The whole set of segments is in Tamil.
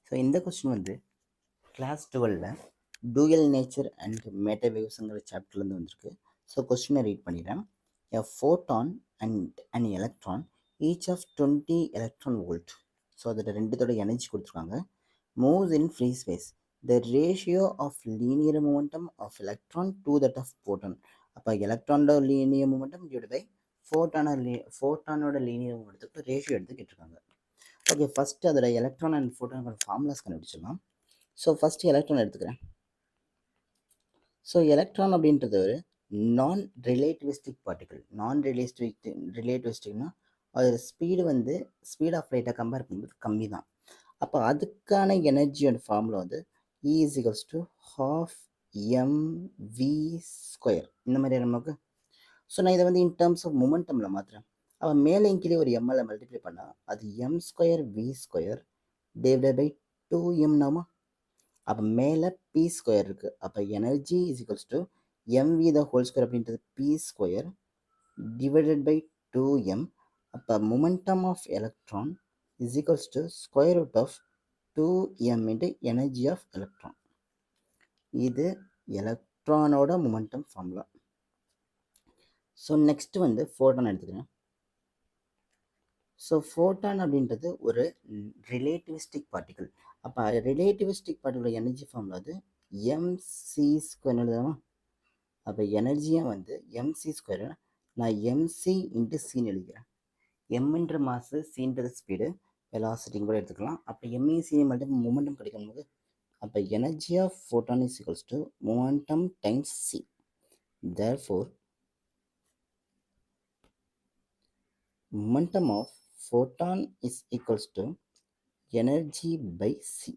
ஸோ இந்த கொஸ்டின் வந்து கிளாஸ் 12ல் டூயல் நேச்சர் அண்ட் மெட்டா வேவ்ஸுங்கிற சாப்டர்லேருந்து வந்திருக்கு. ஸோ கொஸ்டினை ரீட் பண்ணிடுறேன். A photon and an electron each of 20 electron volt. So அதோட ரெண்டுத்தோட எனர்ஜி கொடுத்துருக்காங்க. Moves in free space. The ratio of linear momentum of electron to that of photon. அப்போ எலக்ட்ரானோட லீனியர் மூமெண்டம் டிவைட் பை ஃபோட்டானோட லீனியர் மூமெண்டத்துக்கு ரேஷியோ எடுத்து கேட்டிருக்காங்க. ஓகே, ஃபஸ்ட்டு அதோட எலக்ட்ரான் அண்ட் ஃபோட்டானோட ஃபார்முலாஸ் கண்டுபிடிச்சிடலாம். ஸோ ஃபஸ்ட்டு எலக்ட்ரான் எடுத்துக்கிறேன். ஸோ எலக்ட்ரான் அப்படின்றது ஒரு நான் ரிலேட்டிவிஸ்டிக் பார்ட்டிகிள். ரிலேட்டிவிஸ்டிக்னா அதோட ஸ்பீடு வந்து ஸ்பீட் ஆஃப் லைட்டை கம்பேர் பண்ணும்போது கம்மி தான். அப்போ அதுக்கான எனர்ஜியோட ஃபார்முலா வந்து E is equals to half mv square. இந்த மாதிரி நமக்கு. ஸோ நான் இதை வந்து இன் டேர்ம்ஸ் ஆஃப் மொமெண்டமில் மாற்றுறேன். அப்போ மேலே கீழே ஒரு எம்எல்ஏ மல்டிப்ளை பண்ணால் அது m square v square divided by 2m நாமா. அப்போ மேலே பி ஸ்கொயர் இருக்குது. அப்போ energy is equals to MV the whole square அப்படின்றது P square divided by 2m. அப்போ momentum of electron is equals to square root of 2m into energy of electron. இது எலக்ட்ரானோட மொமெண்டம் ஃபார்முலா. ஸோ நெக்ஸ்ட் வந்து ஃபோட்டான் எடுத்துக்கிறேன். ஸோ ஃபோட்டான் அப்படின்றது ஒரு ரிலேட்டிவிஸ்டிக் பார்ட்டிகிள். அப்போ ரிலேட்டிவிஸ்டிக் பார்ட்டிகளோட எனர்ஜி ஃபார்முலா அது எம்சி ஸ்கொயர் எழுதலாமா. அப்போ எனர்ஜியாக வந்து எம்சி ஸ்கொயர். நான் எம்சி இன்ட்டு சின்னு எழுதிக்கிறேன். எம்ன்ற மாசு, சின்றது ஸ்பீடு, வெலாசிட்டின்னு கூட எடுத்துக்கலாம். அப்போ எம்இ சினி மட்டும் மொமெண்டம் கிடைக்கும் போது அப்போ energy of photon is equals to momentum times c. Therefore momentum of photon is equals to energy by c.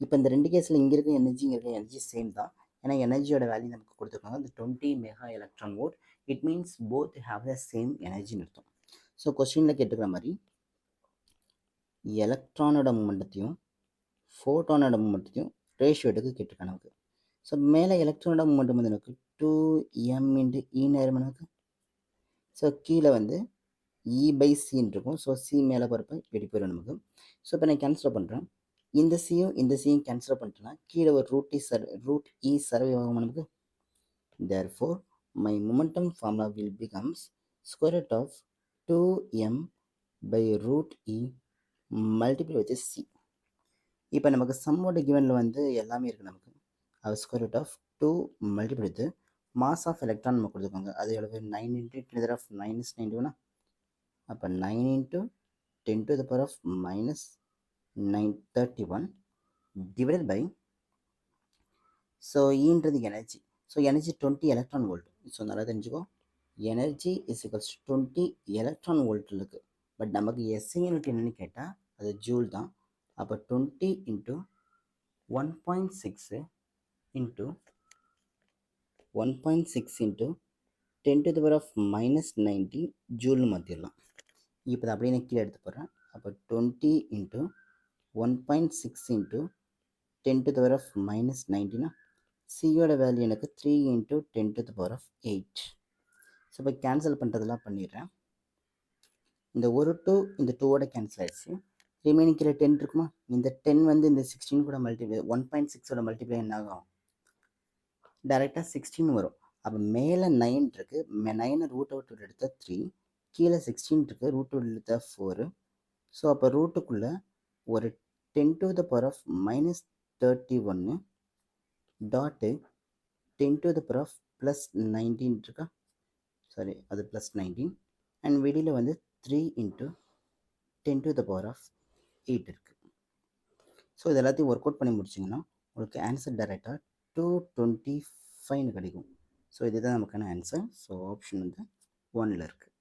இப்போ இந்த ரெண்டு கேஸில் இங்கே இருக்க எனர்ஜி சேம் தான். ஏன்னா எனர்ஜியோட வேல்யூ நமக்கு கொடுத்துருக்காங்க. இந்த 20 mega electron volt. It means both have the same எனர்ஜின்னு அர்த்தம். ஸோ கொஸ்டினில் கேட்டுக்கிற மாதிரி எலக்ட்ரானோட மூமெண்டத்தையும் ஃபோட்டானோட மூமெண்டத்தையும் ரேஷியோ எடுக்க கேட்டிருக்காங்க நமக்கு. ஸோ மேலே எலக்ட்ரானோட மூமெண்டம் வந்து நமக்கு 2m இன்ட்டு இ நேரம் நமக்கு. ஸோ கீழே வந்து E by சின்னு இருக்கும். ஸோ சி மேலே போகிறப்ப இப்படி போயிடும் நமக்கு. ஸோ இப்போ நான் கேன்சல் பண்ணுறேன். இந்த சியும் கேன்சல் பண்ணிட்டேன்னா கீழே ஒரு ரூட் இ சர்வே ஆகும் நமக்கு. Therefore my momentum formula will becomes square root of 2m by root e multiply with C. இப்போ நமக்கு சம்மோட கிவனில் வந்து எல்லாமே இருக்குது நமக்கு. அது square root of 2 multiply with mass of electron நம்ம கொடுத்துருக்காங்க. அது எவ்வளவு 9 into 10 to the power of minus 91. அப்போ 9 into 10 to the power of minus 931 divided by, so ஈன்றது energy. So energy 20 electron volt. So நல்லா தெரிஞ்சுக்கோ, energy is equals 20 electron volt இருக்குது. பட் நமக்கு எஸ்ஐ யூனிட் என்னன்னு கேட்டால் அது ஜூல் தான். அப்போ 20 into 1.6 into 1.6 into 10 to the power of minus 90 ஜூல்னு மாற்றிடலாம். இப்போ அதை அப்படியே நான் கீழே எடுத்து போடுறேன். அப்போ 20 into 1.6 into 10 to the power of minus 90னா சியோட வேல்யூ எனக்கு 3 into 10 to the power of 8. ஸோ இப்போ கேன்சல் பண்ணுறதெல்லாம் பண்ணிடுறேன். இந்த ஒரு 2 இந்த 2ஓட கேன்சல் ஆயிடுச்சு. ரிமைனிங் கீழே 10 இருக்குமா. இந்த 10 வந்து இந்த 16 கூட மல்டிப்ளை 1.6ஓட மல்டிப்ளை என்ன ஆகும், டேரெக்டாக 16 வரும். அப்போ மேலே 9 இருக்குது. 9 ரூட் அவுட் எடுத்தால் 3, கீழே 16 இருக்குது. ரூட் அவுட் எடுத்தால் 4. ஸோ அப்போ ரூட்டுக்குள்ளே ஒரு 10 to the power of minus 31 dot 10 to the power of plus 19 இருக்கா. சாரி, அது plus 19. அண்ட் வெளியில் வந்து 3 into 10 to the power of 8 இருக்குது. ஸோ இது எல்லாத்தையும் ஒர்க் அவுட் பண்ணி முடிச்சிங்கன்னா உங்களுக்கு ஆன்சர் டேரெக்டாக 225 கிடைக்கும். ஸோ இதுதான் நமக்கான ஆன்சர். ஸோ ஆப்ஷன் வந்து 1ல் இருக்குது.